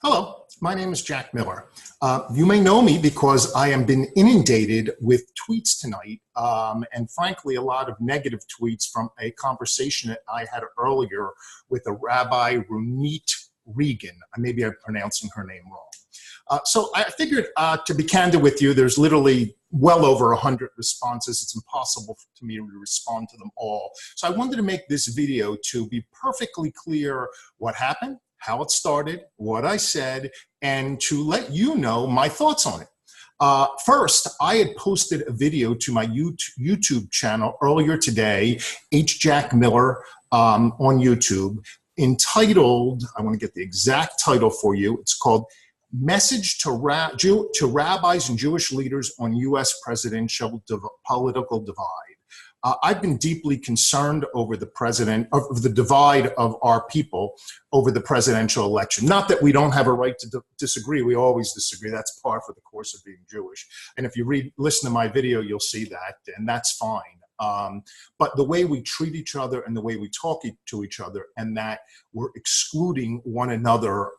Hello, my name is Jack Miller. You may know me because I have been inundated with tweets tonight, and frankly, a lot of negative tweets from a conversation that I had earlier with a Rabbi Ruti Regan. Maybe I'm pronouncing her name wrong. So I figured, to be candid with you, there's literally well over 100 responses. It's impossible for me to respond to them all. So I wanted to make this video to be perfectly clear what happened, how it started, what I said, and to let you know my thoughts on it. First, I had posted a video to my YouTube channel earlier today, H. Jack Miller on YouTube, entitled, I want to get the exact title for you, it's called Message to Rabbis and Jewish Leaders on U.S. Presidential Political Divide. I've been deeply concerned over the divide of our people over the presidential election. Not that we don't have a right to disagree. We always disagree. That's par for the course of being Jewish. And if you listen to my video, you'll see that, and that's fine. But the way we treat each other and the way we talk to each other, and that we're excluding one another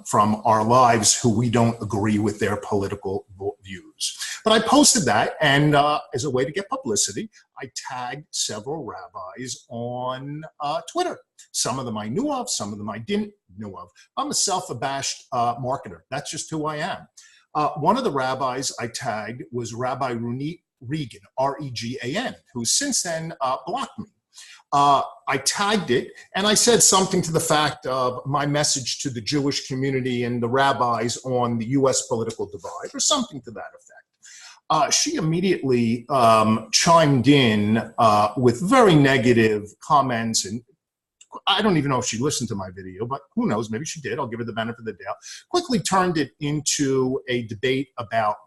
from our lives who we don't agree with their political views. But I posted that, and as a way to get publicity, I tagged several rabbis on Twitter. Some of them I knew of, some of them I didn't know of. I'm a self-abashed marketer. That's just who I am. One of the rabbis I tagged was Rabbi Ruti Regan, R-E-G-A-N, who since then blocked me. I tagged it, and I said something to the fact of my message to the Jewish community and the rabbis on the U.S. political divide, or something to that effect. She immediately chimed in with very negative comments, and I don't even know if she listened to my video, but who knows, maybe she did. I'll give her the benefit of the doubt. Quickly turned it into a debate about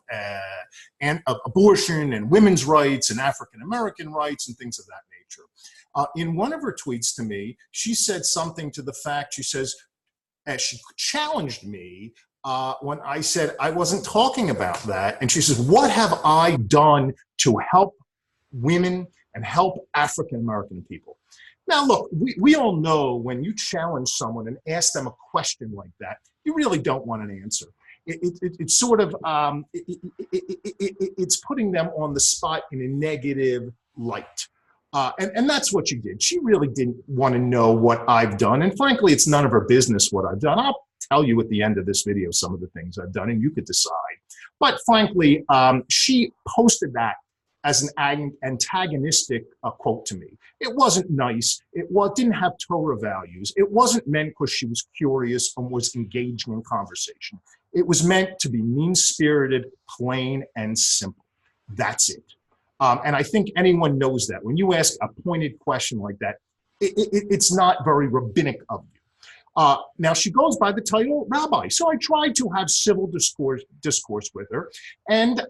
abortion and women's rights and African-American rights and things of that nature. In one of her tweets to me, she said something to the fact, she says, she challenged me when I said I wasn't talking about that. And she says, what have I done to help women and help African-American people? Now, look, we all know when you challenge someone and ask them a question like that, you really don't want an answer. It's sort of, it's putting them on the spot in a negative light. And that's what she did. She really didn't want to know what I've done. And frankly, it's none of her business what I've done. I'll tell you at the end of this video some of the things I've done, and you could decide. But frankly, she posted that as an antagonistic quote to me. It wasn't nice. It didn't have Torah values. It wasn't meant because she was curious and was engaging in conversation. It was meant to be mean-spirited, plain and simple. That's it. And I think anyone knows that. When you ask a pointed question like that, it's not very rabbinic of you. Now, she goes by the title Rabbi. So I tried to have civil discourse with her. And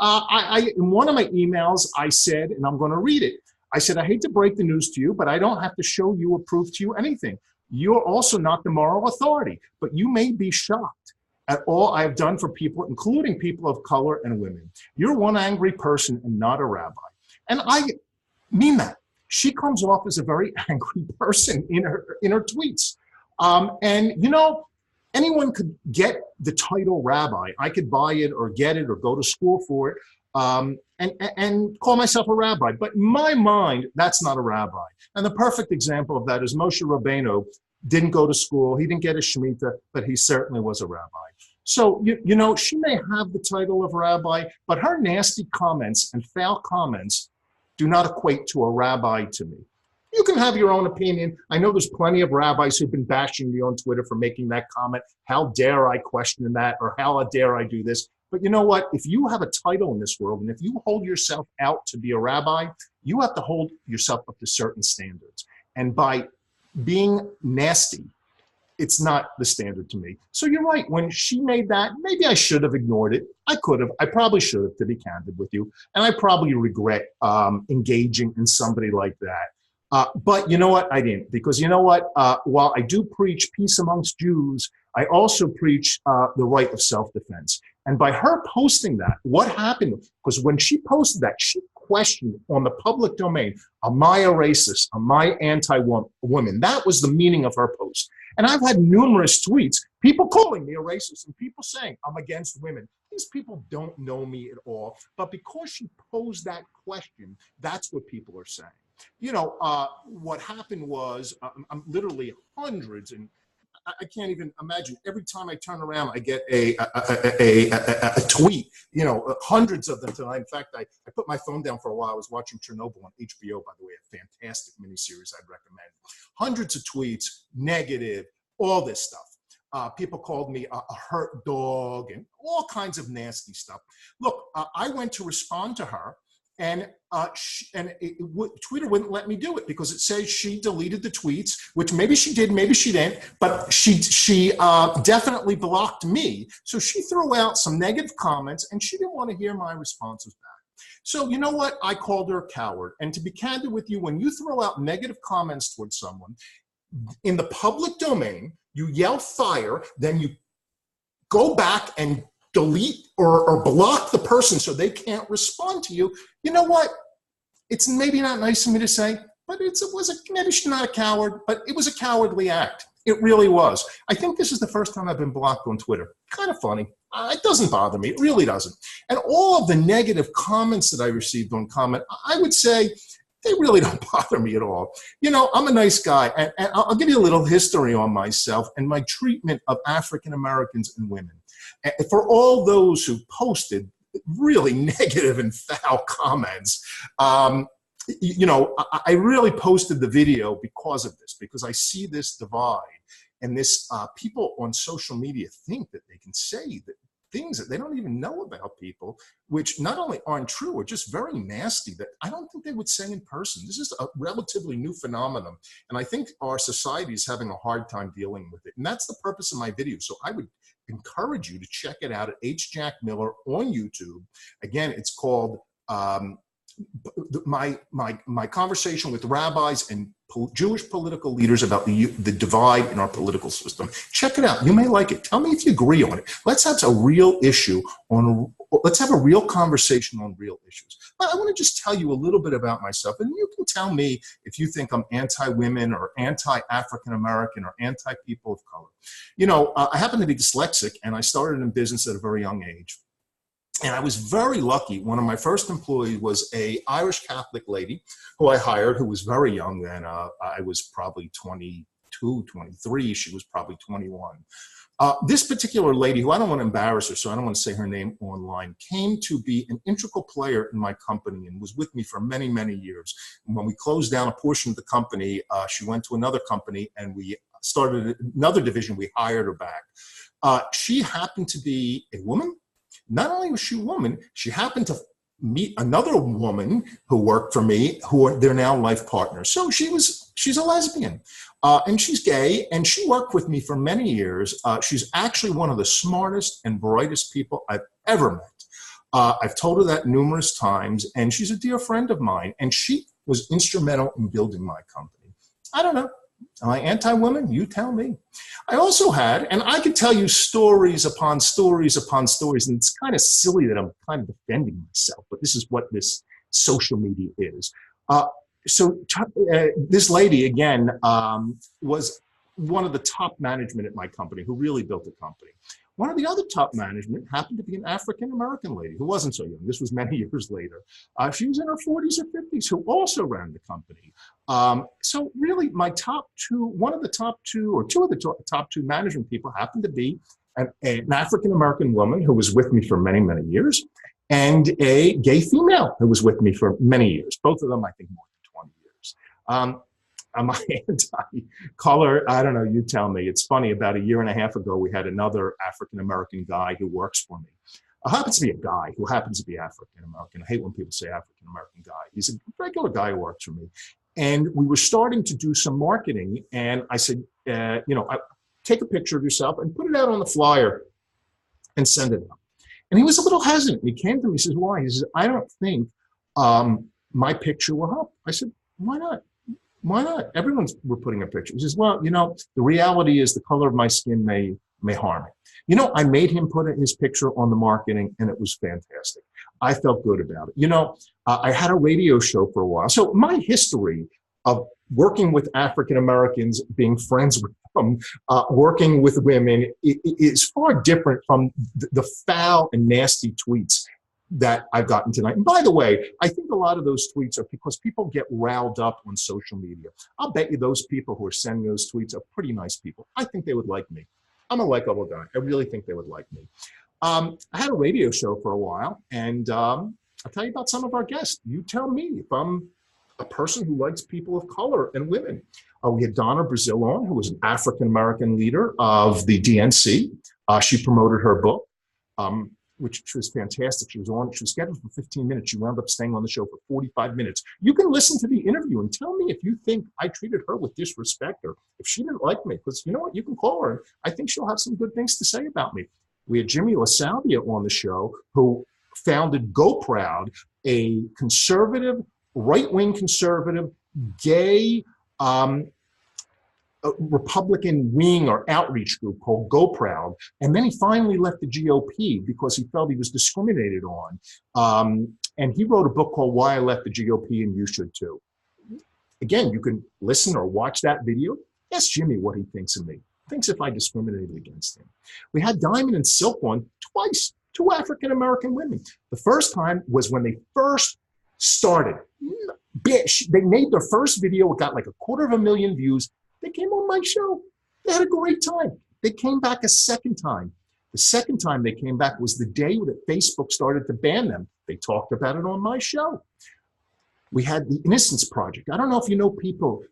in one of my emails, I said, and I'm going to read it, I said, I hate to break the news to you, but I don't have to show you or prove to you anything. You're also not the moral authority, but you may be shocked at all I have done for people, including people of color and women. You're one angry person and not a rabbi. And I mean that. She comes off as a very angry person in her tweets. And you know, anyone could get the title rabbi. I could buy it or get it or go to school for it and call myself a rabbi. But in my mind, that's not a rabbi. And the perfect example of that is Moshe Rabbeinu didn't go to school. He didn't get a shemitah, but he certainly was a rabbi. So, you know, she may have the title of rabbi, but her nasty comments and foul comments do not equate to a rabbi to me. You can have your own opinion. I know there's plenty of rabbis who've been bashing me on Twitter for making that comment. How dare I question that, or how dare I do this? But you know what? If you have a title in this world, and if you hold yourself out to be a rabbi, you have to hold yourself up to certain standards. And by being nasty, it's not the standard to me. So you're right. When she made that, maybe I should have ignored it. I could have. I probably should have, to be candid with you. And I probably regret engaging in somebody like that. But you know what? I didn't. Because you know what? While I do preach peace amongst Jews, I also preach the right of self-defense. And by her posting that, what happened? Because when she posted that, she questioned on the public domain, am I a racist? Am I anti-woman? That was the meaning of her post. And I've had numerous tweets, People calling me a racist and people saying I'm against women. These people don't know me at all, but because she posed that question, that's what people are saying. You know, what happened was I'm literally hundreds, and I can't even imagine. Every time I turn around, I get a tweet, you know, hundreds of them tonight. In fact, I put my phone down for a while. I was watching Chernobyl on HBO, by the way, a fantastic miniseries I'd recommend. Hundreds of tweets, negative, all this stuff. People called me a hurt dog and all kinds of nasty stuff. Look, I went to respond to her, and Twitter wouldn't let me do it because it says she deleted the tweets, which maybe she did, maybe she didn't, but she definitely blocked me. So she threw out some negative comments, and she didn't want to hear my responses back. So you know what? I called her a coward. And to be candid with you, when you throw out negative comments towards someone in the public domain, you yell fire, then you go back and delete or block the person so they can't respond to you. You know what? It's maybe not nice of me to say, but maybe she's not a coward, but it was a cowardly act. It really was. I think this is the first time I've been blocked on Twitter. Kind of funny. It doesn't bother me. It really doesn't. And all of the negative comments that I received on comment, I would say they really don't bother me at all. You know, I'm a nice guy, and I'll give you a little history on myself and my treatment of African Americans and women. For all those who posted really negative and foul comments, you know, I really posted the video because of this, because I see this divide and this people on social media think that they can say that things that they don't even know about people, which not only aren't true, or just very nasty, that I don't think they would say in person. This is a relatively new phenomenon, and I think our society is having a hard time dealing with it. And that's the purpose of my video. So I would encourage you to check it out at H. Jack Miller on YouTube. Again, it's called my conversation with rabbis and Jewish political leaders about the divide in our political system. Check it out. You may like it. Tell me if you agree on it. Let's have a real issue on. Let's have a real conversation on real issues. But I want to just tell you a little bit about myself, and you can tell me if you think I'm anti-women or anti-African American or anti-people of color. You know, I happen to be dyslexic, and I started in business at a very young age. And I was very lucky. One of my first employees was an Irish Catholic lady who I hired, who was very young then. I was probably 22, 23. She was probably 21. This particular lady, who I don't want to embarrass her, so I don't want to say her name online, came to be an integral player in my company and was with me for many, many years. And when we closed down a portion of the company, she went to another company and we started another division. We hired her back. She happened to be a woman. Not only was she a woman, she happened to meet another woman who worked for me, they're now life partners. So she's a lesbian, and she's gay, and she worked with me for many years. She's actually one of the smartest and brightest people I've ever met. I've told her that numerous times, and she's a dear friend of mine, and she was instrumental in building my company. I don't know. Am I anti-women? You tell me. I also had, and I could tell you stories upon stories upon stories, and it's kind of silly that I'm kind of defending myself, but this is what this social media is. This lady, again, was one of the top management at my company who really built the company. One of the other top management happened to be an African-American lady who wasn't so young. This was many years later. She was in her 40s or 50s who also ran the company. So really my top two, one of the top two or two of the top two management people happened to be an African-American woman who was with me for many, many years and a gay female who was with me for many years. Both of them, I think, more than 20 years. Am I anti-color? I don't know. You tell me. It's funny. About a year and a half ago, we had another African-American guy who works for me. Happens to be a guy who happens to be African-American. I hate when people say African-American guy. He's a regular guy who works for me. And we were starting to do some marketing. And I said, take a picture of yourself and put it out on the flyer and send it out. And he was a little hesitant. He came to me, he says, why? He says, I don't think my picture will help. I said, why not? Why not? We're putting a picture. He says, well, the reality is the color of my skin may harm it. I made him put his picture on the marketing, and it was fantastic. I felt good about it. I had a radio show for a while. So my history of working with African Americans, being friends with them, working with women is far different from the foul and nasty tweets that I've gotten tonight. And by the way, I think a lot of those tweets are because people get riled up on social media. I'll bet you those people who are sending those tweets are pretty nice people. I think they would like me. I'm a likable guy. I really think they would like me. I had a radio show for a while, and I'll tell you about some of our guests. You tell me if I'm a person who likes people of color and women. We had Donna Brazil on, who was an African-American leader of the DNC. She promoted her book, which was fantastic. She was scheduled for 15 minutes. She wound up staying on the show for 45 minutes. You can listen to the interview and tell me if you think I treated her with disrespect or if she didn't like me, because you know what, you can call her. I think she'll have some good things to say about me. We had Jimmy LaSalvia on the show, who founded Go Proud, a conservative, right-wing conservative, gay, Republican wing or outreach group called Go Proud. And then he finally left the GOP because he felt he was discriminated on. And he wrote a book called Why I Left the GOP and You Should Too. Again, you can listen or watch that video. Ask Jimmy what he thinks of me. Thinks if I discriminated against him. We had Diamond and Silk on twice, 2 African-American women. The first time was when they first started. They made their first video. It got like 250,000 views. They came on my show. They had a great time. They came back a second time. The second time they came back was the day that Facebook started to ban them. They talked about it on my show. We had the Innocence Project. I don't know if you know people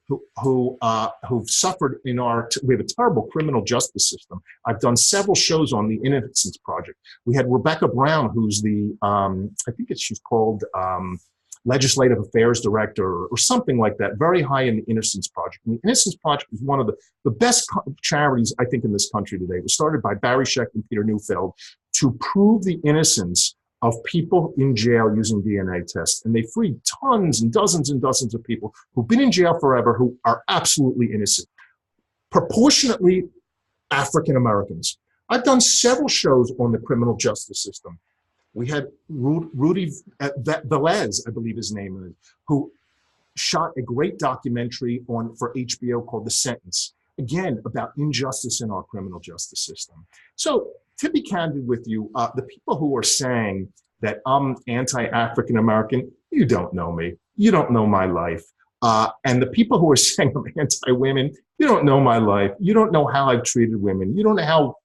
who've suffered we have a terrible criminal justice system. I've done several shows on the Innocence Project. We had Rebecca Brown, who's the, I think she's called Legislative Affairs Director or something like that, very high in the Innocence Project. And the Innocence Project is one of the best charities, I think, in this country today. It was started by Barry Scheck and Peter Neufeld to prove the innocence of people in jail using DNA tests. And they freed tons and dozens of people who've been in jail forever who are absolutely innocent, proportionately African Americans. I've done several shows on the criminal justice system. We had Ruti Velez, I believe his name is, who shot a great documentary for HBO called The Sentence, again, about injustice in our criminal justice system. So to be candid with you, the people who are saying that I'm anti-African American, you don't know me. You don't know my life. And the people who are saying I'm anti-women, you don't know my life. You don't know how I've treated women. You don't know how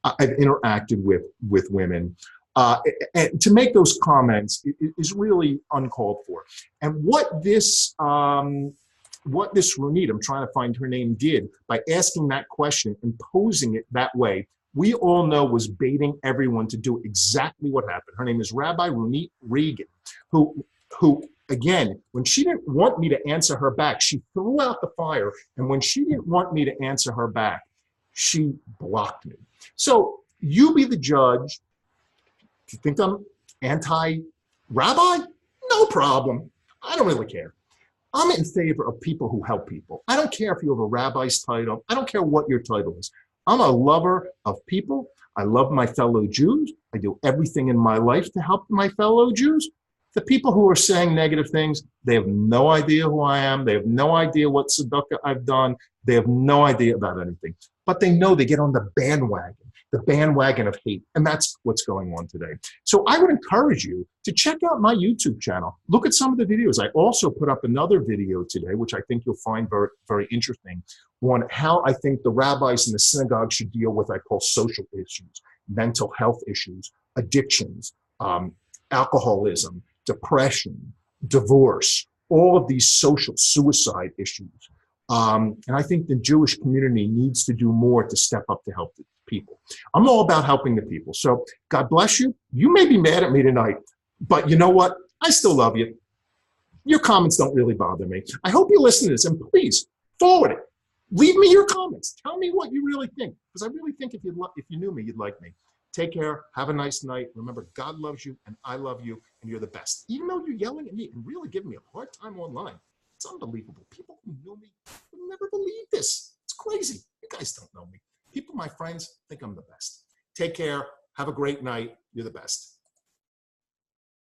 I've interacted with women. And to make those comments is really uncalled for. And what this Runit, I'm trying to find her name, did by asking that question and posing it that way, we all know was baiting everyone to do exactly what happened. Her name is Rabbi Ruti Regan, who again, when she didn't want me to answer her back, she threw out the fire. And when she didn't want me to answer her back, she blocked me. So you be the judge. Do you think I'm anti-rabbi? No problem. I don't really care. I'm in favor of people who help people. I don't care if you have a rabbi's title. I don't care what your title is. I'm a lover of people. I love my fellow Jews. I do everything in my life to help my fellow Jews. The people who are saying negative things, they have no idea who I am. They have no idea what tzedakah I've done. They have no idea about anything. But they know they get on the bandwagon of hate. And that's what's going on today. So I would encourage you to check out my YouTube channel. Look at some of the videos. I also put up another video today, which I think you'll find very, very interesting, on how I think the rabbis in the synagogue should deal with, I call, social issues, mental health issues, addictions, alcoholism, depression, divorce, all of these social suicide issues. And I think the Jewish community needs to do more to step up to help the people. I'm all about helping the people. So God bless you. You may be mad at me tonight, but you know what? I still love you. Your comments don't really bother me. I hope you listen to this, and please forward it. Leave me your comments. Tell me what you really think, because I really think if you knew me, you'd like me. Take care. Have a nice night. Remember, God loves you, and I love you, and you're the best. Even though you're yelling at me and really giving me a hard time online. It's unbelievable. People who know me would never believe this. It's crazy. You guys don't know me. People, my friends, think I'm the best. Take care. Have a great night. You're the best.